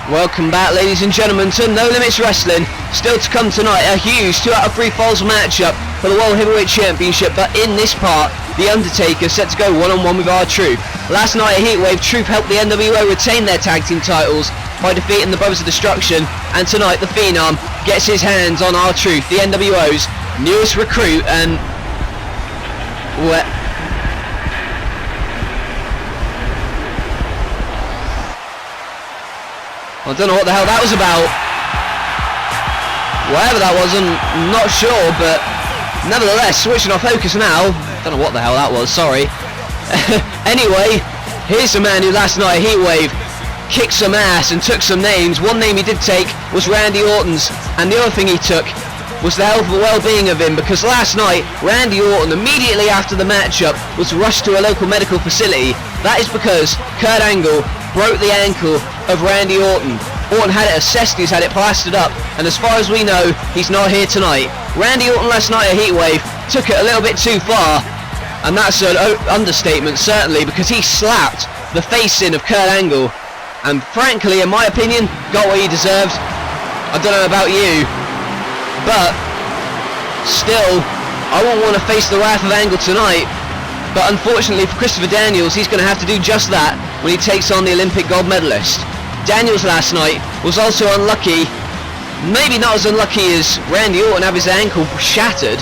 Welcome back, ladies and gentlemen, to No Limits Wrestling. Still to come tonight, a huge 2 out of 3 falls matchup for the World Heavyweight Championship, but in this part, the Undertaker set to go one-on-one with R-Truth. Last night at Heatwave, Truth helped the NWO retain their tag team titles by defeating the Brothers of Destruction, and tonight the Phenom gets his hands on R-Truth, the NWO's newest recruit, and... I don't know what the hell that was about. Whatever that was, I'm not sure, but nevertheless, switching our focus now. Don't know what the hell that was, sorry. Anyway, here's a man who last night at Heatwave kicked some ass and took some names. One name he did take was Randy Orton's, and the other thing he took was the health and well-being of him, because last night Randy Orton, immediately after the matchup, was rushed to a local medical facility. That is because Kurt Angle broke the ankle of Randy Orton. Orton had it assessed, he's had it plastered up, and as far as we know, he's not here tonight. Randy Orton last night at Heatwave took it a little bit too far, and that's an understatement certainly, because he slapped the face in of Kurt Angle, and frankly, in my opinion, got what he deserved. I don't know about you, but still, I won't want to face the wrath of Angle tonight. But unfortunately for Christopher Daniels, he's going to have to do just that when he takes on the Olympic gold medalist. Daniels last night was also unlucky, maybe not as unlucky as Randy Orton, have his ankle shattered.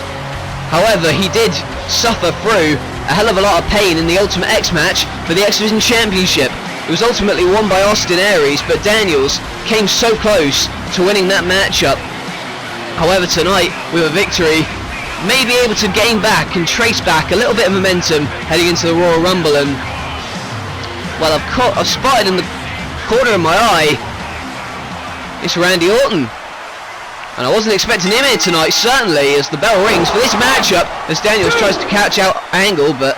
However, he did suffer through a hell of a lot of pain in the Ultimate X match for the X Division Championship. It was ultimately won by Austin Aries, but Daniels came so close to winning that matchup. However, tonight, with a victory, may be able to gain back and trace back a little bit of momentum heading into the Royal Rumble. And well, I've spotted in the corner of my eye, it's Randy Orton, and I wasn't expecting him here tonight, certainly, as the bell rings for this matchup as Daniels tries to catch out Angle, but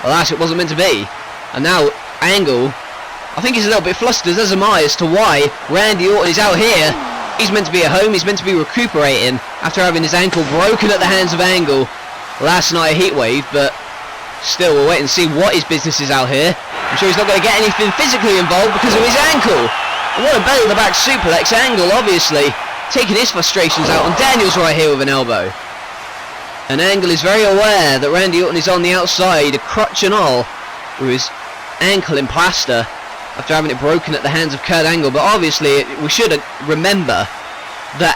alas, it wasn't meant to be. And now Angle, I think he's a little bit flustered, as am I, as to why Randy Orton is out here. He's meant to be at home, he's meant to be recuperating after having his ankle broken at the hands of Angle last night at Heatwave, but still, we'll wait and see what his business is out here. I'm sure he's not going to get anything physically involved because of his ankle. And what a belly to the back suplex. Angle, obviously, taking his frustrations out on Daniels right here with an elbow. And Angle is very aware that Randy Orton is on the outside, a crutch and all, with his ankle in plaster, after having it broken at the hands of Kurt Angle. But obviously, we should remember that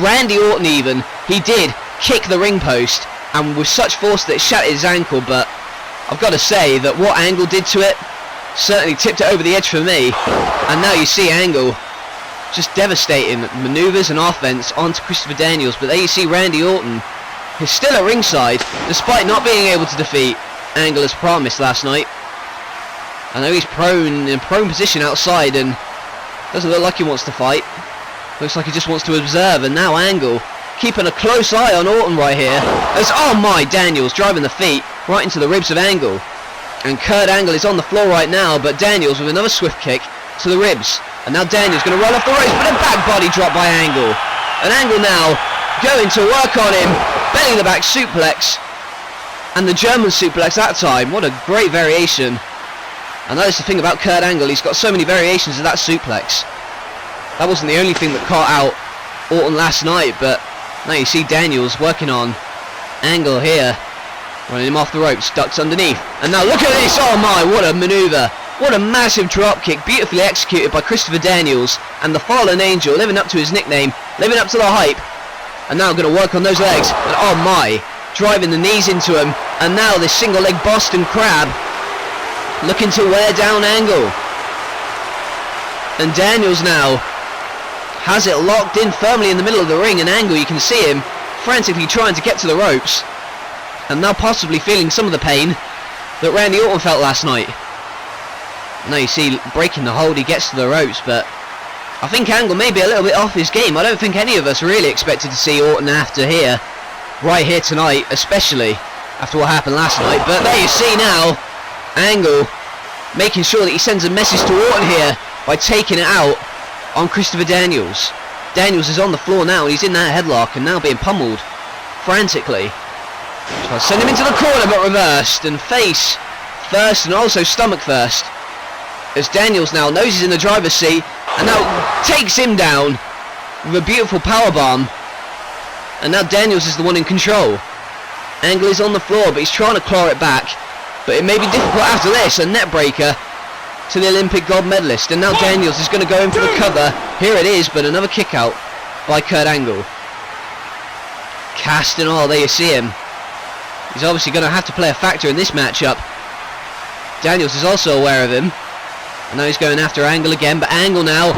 Randy Orton even, he did kick the ring post, and with such force that it shattered his ankle, but I've got to say that what Angle did to it certainly tipped it over the edge for me. And now you see Angle just devastating maneuvers and offense onto Christopher Daniels, but there you see Randy Orton, who's still at ringside, despite not being able to defeat Angle as promised last night. I know he's in a prone position outside and doesn't look like he wants to fight. Looks like he just wants to observe, and now Angle keeping a close eye on Orton right here. As, oh my, Daniels driving the feet right into the ribs of Angle. And Kurt Angle is on the floor right now, but Daniels with another swift kick to the ribs. And now Daniels going to roll off the ropes, but a back body drop by Angle. And Angle now going to work on him. Belly to the back suplex. And the German suplex that time. What a great variation. And that's the thing about Kurt Angle, he's got so many variations of that suplex. That wasn't the only thing that caught out Orton last night, but now you see Daniels working on Angle here, running him off the ropes, ducks underneath. And now look at this, oh my, what a maneuver. What a massive drop kick, beautifully executed by Christopher Daniels, and the Fallen Angel, living up to his nickname, living up to the hype. And now going to work on those legs, and oh my, driving the knees into him. And now this single leg Boston Crab, looking to wear down Angle. And Daniels now has it locked in firmly in the middle of the ring, and Angle, you can see him frantically trying to get to the ropes, and now possibly feeling some of the pain that Randy Orton felt last night. Now you see breaking the hold, he gets to the ropes, but I think Angle may be a little bit off his game. I don't think any of us really expected to see Orton right here tonight, especially after what happened last night. But there you see now Angle making sure that he sends a message to Orton here by taking it out on Christopher Daniels. Daniels is on the floor now, and he's in that headlock and now being pummeled frantically. Tries to send him into the corner, but reversed, and face first and also stomach first, as Daniels now knows he's in the driver's seat. And now takes him down with a beautiful powerbomb. And now Daniels is the one in control. Angle is on the floor, but he's trying to claw it back. But it may be difficult after this. A net breaker to the Olympic gold medalist. And now Daniels is going to go in for the cover. Here it is, but another kick out by Kurt Angle. Cast and all, there you see him. He's obviously going to have to play a factor in this matchup. Daniels is also aware of him. And now he's going after Angle again, but Angle now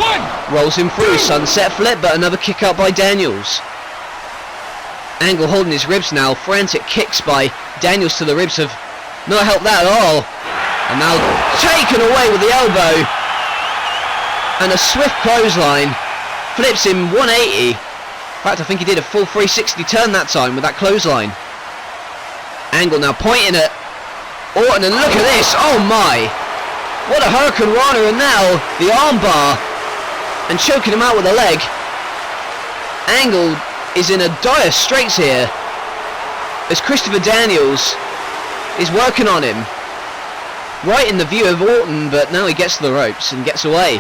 rolls him through. Sunset flip, but another kick out by Daniels. Angle holding his ribs now. Frantic kicks by Daniels to the ribs have not helped that at all. And now taken away with the elbow. And a swift clothesline. Flips him 180. In fact, I think he did a full 360 turn that time with that clothesline. Angle now pointing at Orton, and look at this. Oh my. What a Hurricane Rana, and now the armbar. And choking him out with a leg. Angle is in a dire straits here, as Christopher Daniels is working on him. Right in the view of Orton, but now he gets to the ropes and gets away.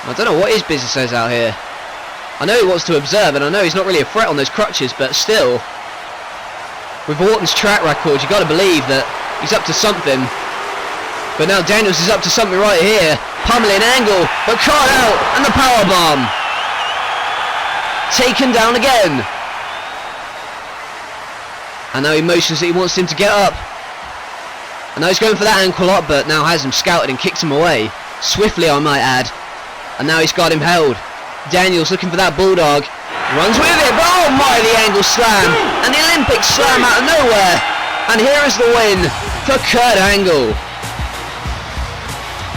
I don't know what his business is out here. I know he wants to observe, and I know he's not really a threat on those crutches, but still, with Orton's track record, you got to believe that he's up to something. But now Daniels is up to something right here. Pummeling Angle, but caught out, and the powerbomb. Taken down again. And now he motions that he wants him to get up. And now he's going for that ankle lock, but now has him scouted and kicks him away. Swiftly, I might add. And now he's got him held. Daniels looking for that bulldog. Runs with it, but oh my, the Angle slam. And the Olympic slam out of nowhere. And here is the win for Kurt Angle.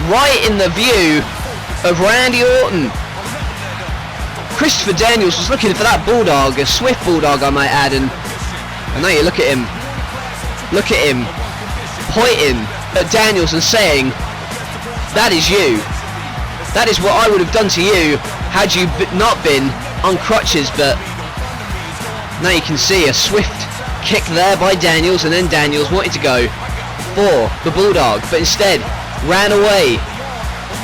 Right in the view of Randy Orton. Christopher Daniels was looking for that bulldog, a swift bulldog I might add, and now you look at him. Look at him pointing at Daniels and saying, that is you. That is what I would have done to you had you not been on crutches. But now you can see a swift kick there by Daniels, and then Daniels wanted to go for the bulldog, but instead ran away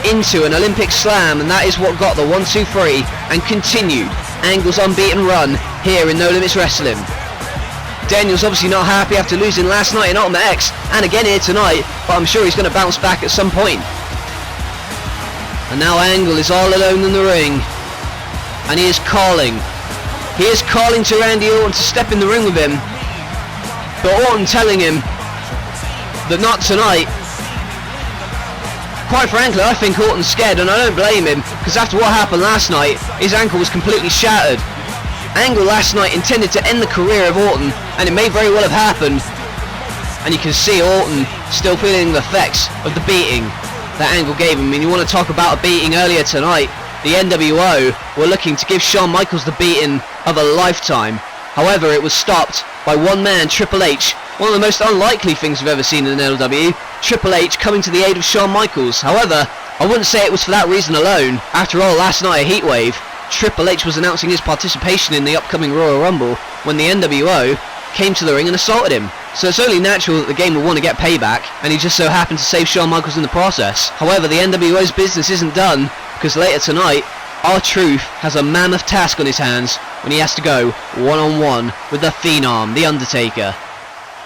into an Olympic slam, and that is what got the 1-2-3 and continued Angle's unbeaten run here in No Limits Wrestling. Daniels obviously not happy after losing last night in Ultimate X and again here tonight, but I'm sure he's going to bounce back at some point. And now Angle is all alone in the ring, and he is calling. He is calling to Randy Orton to step in the ring with him, but Orton telling him that not tonight. Quite frankly, I think Orton's scared, and I don't blame him, because after what happened last night, his ankle was completely shattered. Angle last night intended to end the career of Orton, and it may very well have happened. And you can see Orton still feeling the effects of the beating that Angle gave him. I mean, you want to talk about a beating earlier tonight. The NWO were looking to give Shawn Michaels the beating of a lifetime. However, it was stopped by one man, Triple H. One of the most unlikely things we've ever seen in an LW. Triple H coming to the aid of Shawn Michaels. However, I wouldn't say it was for that reason alone. After all, last night at Heatwave, Triple H was announcing his participation in the upcoming Royal Rumble when the NWO came to the ring and assaulted him. So it's only natural that the game will want to get payback, and he just so happened to save Shawn Michaels in the process. However, the NWO's business isn't done, because later tonight, R-Truth has a mammoth task on his hands when he has to go one-on-one with the Phenom, the Undertaker.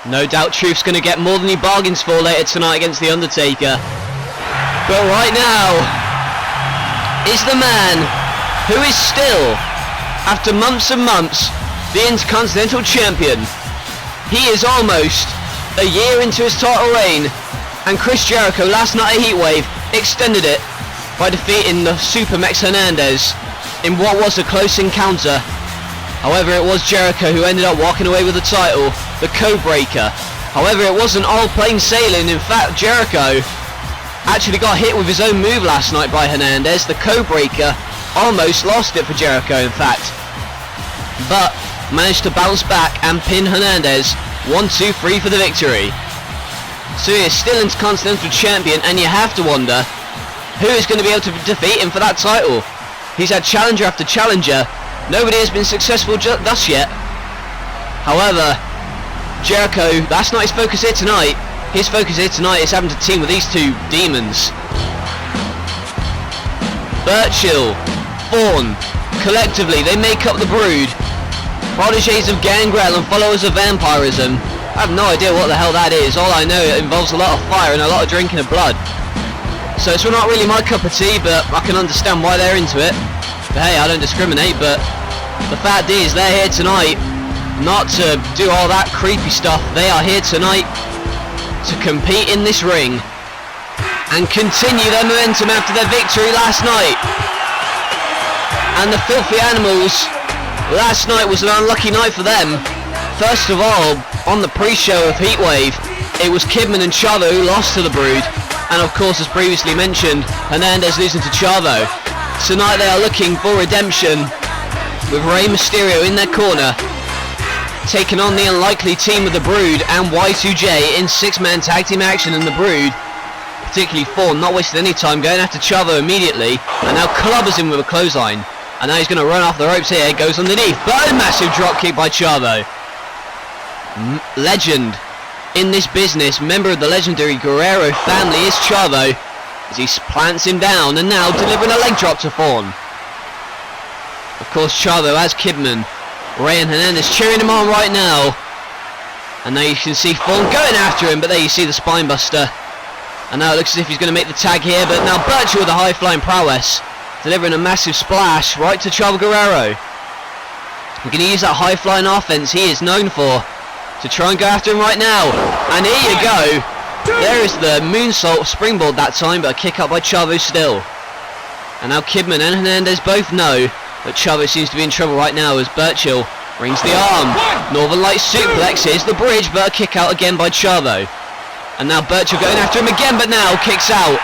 No doubt Truth's going to get more than he bargains for later tonight against the Undertaker. But right now is the man who is still, after months and months, the Intercontinental Champion. He is almost a year into his title reign, and Chris Jericho last night at Heatwave extended it by defeating the Super Mex Hernandez in what was a close encounter. However, it was Jericho who ended up walking away with the title, the Codebreaker. However, it wasn't all plain sailing. In fact, Jericho actually got hit with his own move last night by Hernandez. The Codebreaker almost lost it for Jericho, in fact, but managed to bounce back and pin Hernandez 1-2-3 for the victory. So he is still Intercontinental Champion, and you have to wonder who is going to be able to defeat him for that title. He's had challenger after challenger. Nobody has been successful thus yet. However, Jericho, that's not his focus here tonight. His focus here tonight is having to team with these two demons. Burchill, Fawn, collectively they make up the Brood. Protégés of Gangrel and followers of vampirism. I have no idea what the hell that is. All I know, it involves a lot of fire and a lot of drinking of blood. So it's not really my cup of tea, but I can understand why they're into it. But hey, I don't discriminate, but the fact is they're here tonight not to do all that creepy stuff. They are here tonight to compete in this ring and continue their momentum after their victory last night. And the Filthy Animals, last night was an unlucky night for them. First of all, on the pre-show of Heatwave, it was Kidman and Chavo who lost to the Brood, and of course, as previously mentioned, Hernandez losing to Chavo. Tonight they are looking for redemption with Rey Mysterio in their corner, taking on the unlikely team of the Brood and Y2J in 6-man tag team action, and the Brood, particularly Fawn, not wasting any time, going after Chavo immediately, and now clubbers him with a clothesline. And now he's going to run off the ropes here, goes underneath, but a massive drop kick by Chavo. Legend in this business, member of the legendary Guerrero family is Chavo, as he plants him down, and now delivering a leg drop to Fawn. Of course, Chavo has Kidman, Rey and Hernandez cheering him on right now. And now you can see Fawn going after him, but there you see the spine buster. And now it looks as if he's going to make the tag here, but now Burchill with a high flying prowess, delivering a massive splash right to Chavo Guerrero. We're going to use that high flying offense he is known for to try and go after him right now. And here you go. There is the moonsault springboard that time, but a kick out by Chavo still. And now Kidman and Hernandez both know that Chavo seems to be in trouble right now as Burchill rings the arm. Northern Light suplex, here's the bridge, but a kick out again by Chavo. And now Burchill going after him again, but now kicks out.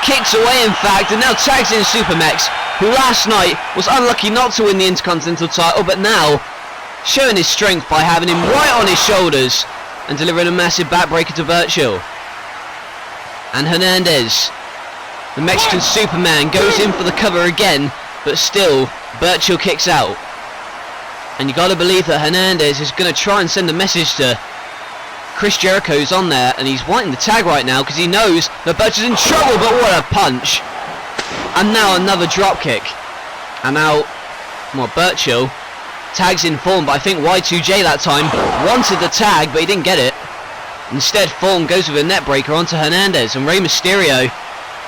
Kicks away in fact, and now tags in Supermex, who last night was unlucky not to win the Intercontinental title, but now showing his strength by having him right on his shoulders and delivering a massive backbreaker to Burchill. And Hernandez, the Mexican Superman, goes in for the cover again, but still Burchill kicks out. And you gotta believe that Hernandez is gonna try and send a message to Chris Jericho, who's on there, and he's wanting the tag right now because he knows that Burchill's in trouble, but what a punch. And now another drop kick. And now, well, Burchill tags in Fawn, but I think Y2J that time wanted the tag, but he didn't get it. Instead, Fawn goes with a net breaker onto Hernandez, and Rey Mysterio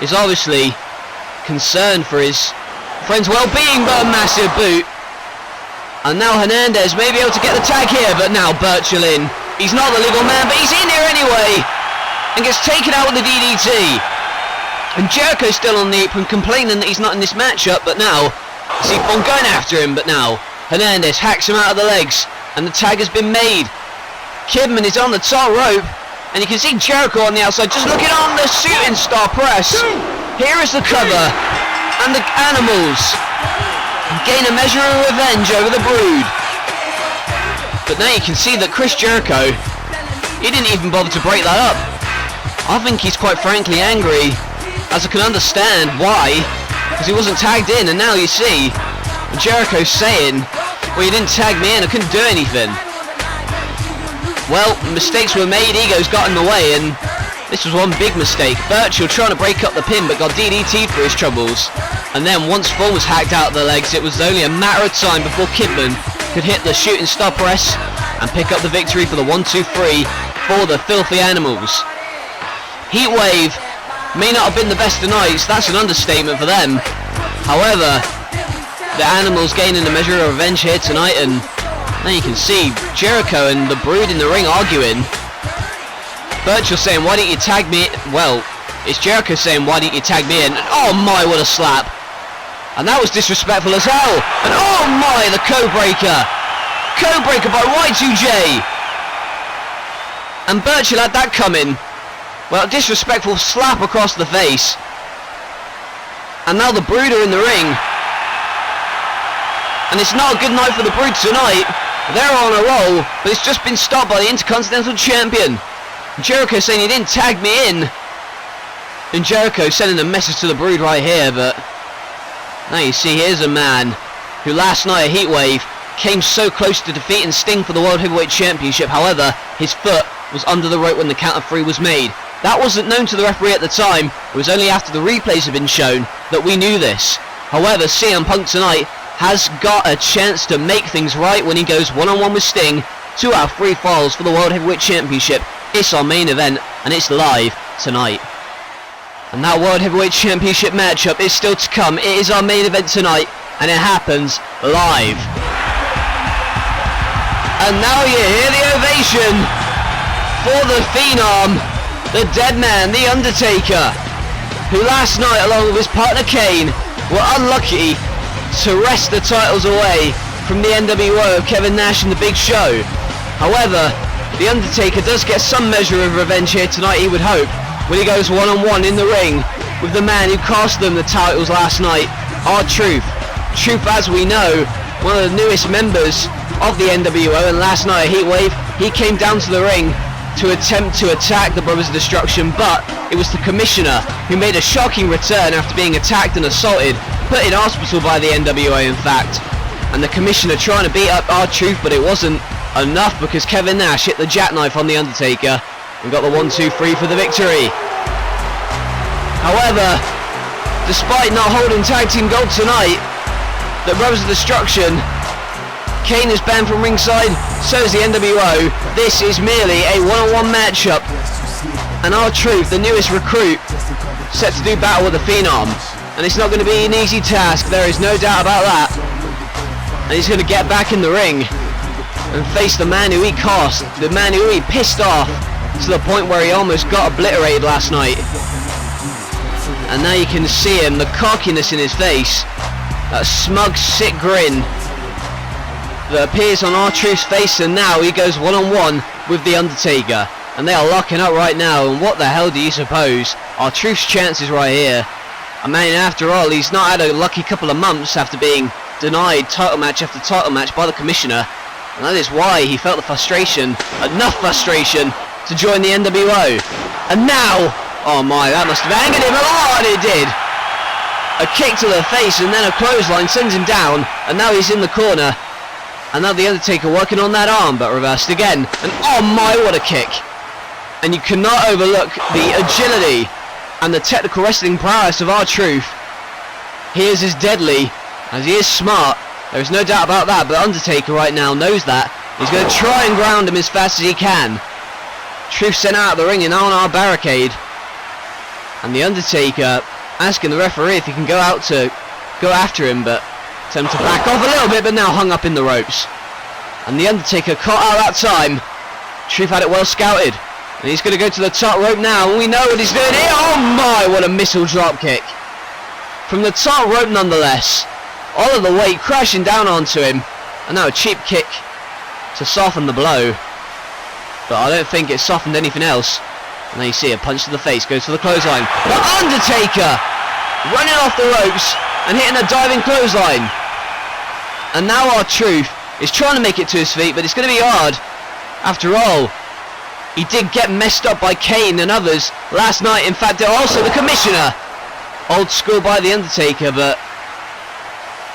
is obviously concerned for his friend's well-being, but a massive boot. And now Hernandez may be able to get the tag here, but now Burchill in. He's not the legal man, but he's in here anyway, and gets taken out with the DDT. And Jericho's still on the apron, complaining that he's not in this matchup, but now you see Fawn going after him, but now Hernandez hacks him out of the legs, and the tag has been made. Kidman is on the top rope, and you can see Jericho on the outside just looking on the shooting star press. Here is the cover, and the Animals gain a measure of revenge over the Brood. But now you can see that Chris Jericho, he didn't even bother to break that up. I think he's quite frankly angry, as I can understand why, because he wasn't tagged in, and now you see Jericho's saying, well, you didn't tag me in, I couldn't do anything. Well, mistakes were made, egos got in the way, and this was one big mistake. Burchill trying to break up the pin, but got DDT'd for his troubles. And then once Fawn was hacked out of the legs, it was only a matter of time before Kidman could hit the shooting star press and pick up the victory for the 1-2-3 for the Filthy Animals. Heatwave may not have been the best of nights, that's an understatement for them. However, the Animals gaining a measure of revenge here tonight, and now you can see Jericho and the Brood in the ring arguing. Burchill saying, why didn't you tag me? Well, it's Jericho saying, why didn't you tag me in? And oh my, what a slap. And that was disrespectful as hell. And oh my, the Codebreaker. Codebreaker by Y2J. And Burchill had that coming. Well, disrespectful slap across the face. And now the Brood are in the ring. And it's not a good night for the Brood tonight. They're on a roll, but it's just been stopped by the Intercontinental Champion. Jericho saying he didn't tag me in. And Jericho sending a message to the Brood right here, but now you see here's a man who last night at Heatwave came so close to defeating Sting for the World Heavyweight Championship. However, his foot was under the rope when the count of 3 was made. That wasn't known to the referee at the time. It was only after the replays had been shown that we knew this. However, CM Punk tonight has got a chance to make things right when he goes one-on-one with Sting. 2 out of 3 falls for the World Heavyweight Championship. It's our main event, and it's live tonight. And that World Heavyweight Championship matchup is still to come. It is our main event tonight, and it happens live. And now you hear the ovation for the Phenom, the dead man, the Undertaker, who last night, along with his partner Kane, were unlucky to wrest the titles away from the NWO of Kevin Nash and the Big Show. However, the Undertaker does get some measure of revenge here tonight, he would hope, when he goes one-on-one in the ring with the man who cost them the titles last night, R-Truth. Truth, as we know, one of the newest members of the NWO, and last night at Heatwave, he came down to the ring to attempt to attack the Brothers of Destruction, but it was the Commissioner who made a shocking return after being attacked and assaulted, put in hospital by the NWO in fact, and the Commissioner trying to beat up R-Truth, but it wasn't enough because Kevin Nash hit the jackknife on the Undertaker and got the 1-2-3 for the victory. However, despite not holding tag team gold tonight, the Brothers of Destruction, Kane is banned from ringside, so is the NWO. This is merely a one-on-one matchup, and R-Truth, the newest recruit, set to do battle with the Phenom, and it's not going to be an easy task, there is no doubt about that. And he's going to get back in the ring and face the man who he cost, the man who he pissed off to the point where he almost got obliterated last night. And now you can see him, the cockiness in his face, that smug, sick grin that appears on R-Truth's face, and now he goes one-on-one with the Undertaker, and they are locking up right now. And what the hell do you suppose? R-Truth's chances right here. I mean, after all, he's not had a lucky couple of months after being denied title match after title match by the Commissioner, and that is why he felt the frustration, enough frustration, to join the NWO. And now, oh my, that must have angered him a lot, it did. A kick to the face and then a clothesline sends him down, and now he's in the corner. And now the Undertaker working on that arm, but reversed again. And oh my, what a kick. And you cannot overlook the agility and the technical wrestling prowess of R-Truth. He is as deadly as he is smart. There is no doubt about that, but Undertaker right now knows that. He's going to try and ground him as fast as he can. Truth sent out of the ring and on our barricade. And the Undertaker asking the referee if he can go out to go after him, but tell him to back off a little bit, but now hung up in the ropes. And the Undertaker caught out that time. Truth had it well scouted. And he's going to go to the top rope now, and we know what he's doing here. Oh my, what a missile drop kick. From the top rope nonetheless. All of the weight crashing down onto him. And now a cheap kick to soften the blow. But I don't think it softened anything else. And then you see a punch to the face, goes for the clothesline. The Undertaker running off the ropes and hitting a diving clothesline. And now R-Truth is trying to make it to his feet, but it's going to be hard. After all, he did get messed up by Kane and others last night. In fact, also the Commissioner. Old school by the Undertaker, but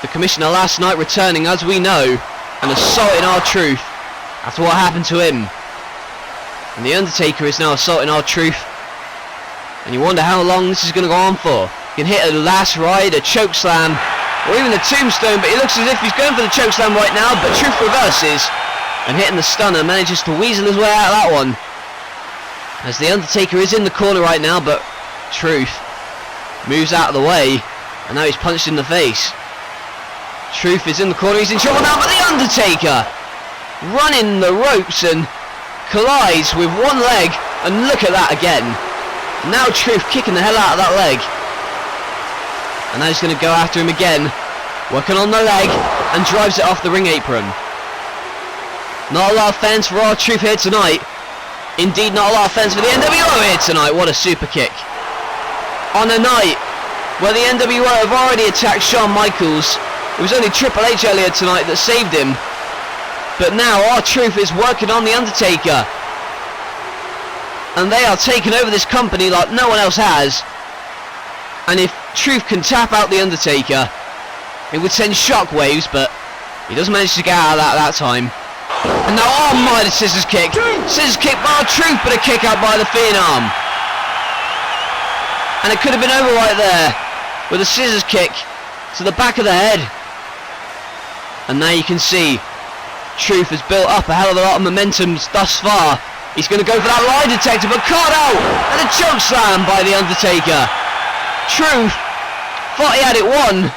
the Commissioner last night returning, as we know, and assaulting R-Truth after what happened to him. And the Undertaker is now assaulting R-Truth. And you wonder how long this is going to go on for. He can hit a last ride, a choke slam, or even a tombstone, but it looks as if he's going for the choke slam right now, but Truth reverses. And hitting the stunner, manages to weasel his way out of that one. As the Undertaker is in the corner right now, but Truth moves out of the way. And now he's punched in the face. Truth is in the corner, he's in trouble now, but the Undertaker running the ropes and collides with one leg, and look at that again. Now Truth kicking the hell out of that leg. And now he's going to go after him again, working on the leg, and drives it off the ring apron. Not a lot of fans for R-Truth here tonight. Indeed, not a lot of fans for the NWO here tonight. What a super kick. On a night where the NWO have already attacked Shawn Michaels, it was only Triple H earlier tonight that saved him. But now R-Truth is working on the Undertaker. And they are taking over this company like no one else has. And if Truth can tap out the Undertaker, it would send shockwaves, but he does manage to get out of that time. And now, oh my, the scissors kick. Scissors kick by R-Truth, but a kick out by the Phenom. And it could have been over right there with a scissors kick to the back of the head. And now you can see Truth has built up a hell of a lot of momentum thus far. He's going to go for that lie detector, but caught out, and a choke slam by the Undertaker. Truth thought he had it won,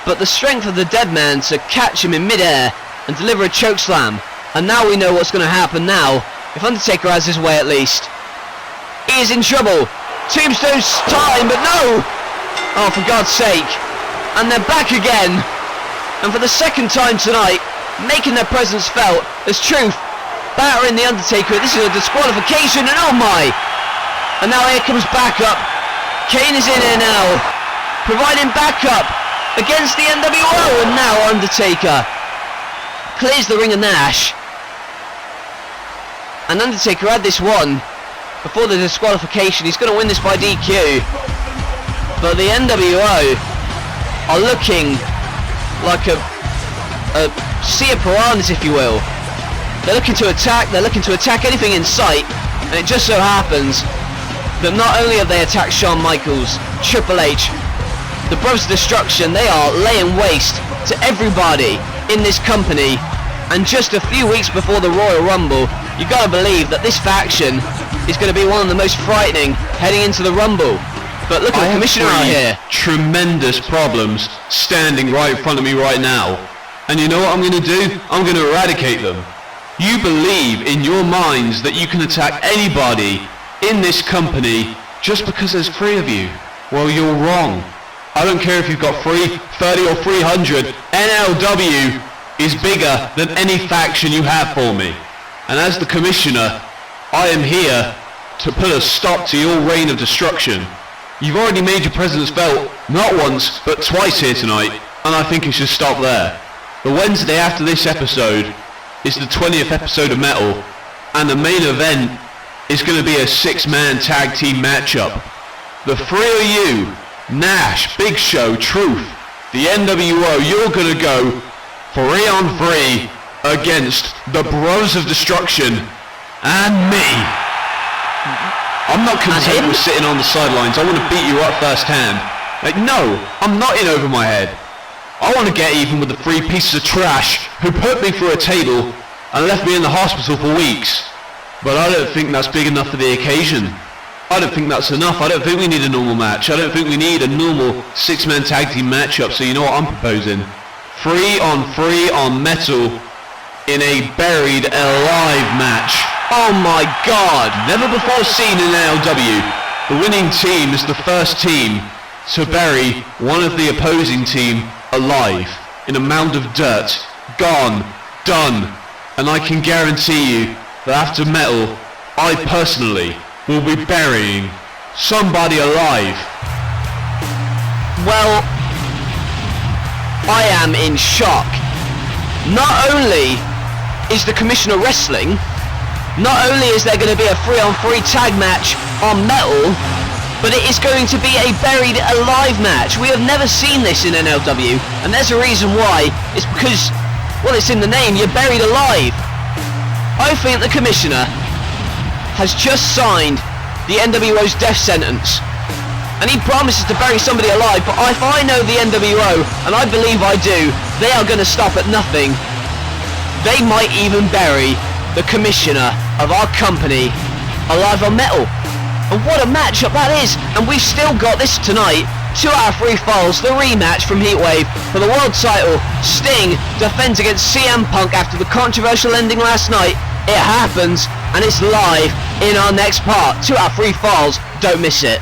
but the strength of the dead man to catch him in midair and deliver a choke slam. And now we know what's going to happen now, if Undertaker has his way at least. He is in trouble. Tombstone's time, but no! Oh, for God's sake. And they're back again. And for the second time tonight, making their presence felt as Truth battering the Undertaker. This is a disqualification, and oh my! And now here comes backup. Kane is in here now, providing backup against the NWO, and now Undertaker clears the ring of Nash. And Undertaker had this one before the disqualification. He's going to win this by DQ. But the NWO are looking like a sea of piranhas, if you will. They're looking to attack anything in sight, and it just so happens that not only have they attacked Shawn Michaels, Triple H, the Brothers of Destruction, they are laying waste to everybody in this company. And just a few weeks before the Royal Rumble, you gotta believe that this faction is going to be one of the most frightening heading into the Rumble. But look at the Commissioner out here. Tremendous problems standing right in front of me right now. And you know what I'm going to do? I'm going to eradicate them. You believe in your minds that you can attack anybody in this company just because there's 3 of you. Well, you're wrong. I don't care if you've got 3, 30 or 300. NLW is bigger than any faction you have for me. And as the Commissioner, I am here to put a stop to your reign of destruction. You've already made your presence felt not once but twice here tonight, and I think it should stop there. The Wednesday after this episode is the 20th episode of Metal, and the main event is going to be a 6-man tag team matchup. The 3 of you, Nash, Big Show, Truth, the NWO, you're going to go 3-on-3 against the Bros of Destruction and me. I'm not content with sitting on the sidelines. I want to beat you up firsthand. Like, no, I'm not in over my head. I want to get even with the 3 pieces of trash who put me through a table and left me in the hospital for weeks. But I don't think that's big enough for the occasion. I don't think that's enough. I don't think we need a normal match. I don't think we need a normal 6-man tag team matchup. So you know what I'm proposing? 3-on-3 on Metal in a buried alive match. Oh my God! Never before seen in NLW. The winning team is the first team to bury one of the opposing team alive in a mound of dirt. Gone. Done. And I can guarantee you that after Metal, I personally will be burying somebody alive. Well, I am in shock. Not only is the Commissioner wrestling, not only is there going to be a 3-on-3 tag match on Metal, but it is going to be a buried alive match. We have never seen this in NLW, and there's a reason why. It's because, well, it's in the name, you're buried alive. I think the Commissioner has just signed the NWO's death sentence, and he promises to bury somebody alive, but if I know the NWO, and I believe I do, they are going to stop at nothing. They might even bury the Commissioner of our company alive on Metal. And what a matchup that is. And we've still got this tonight. 2 out of 3 falls, the rematch from Heatwave for the world title. Sting defends against CM Punk after the controversial ending last night. It happens, and it's live in our next part. 2 out of 3 falls, don't miss it.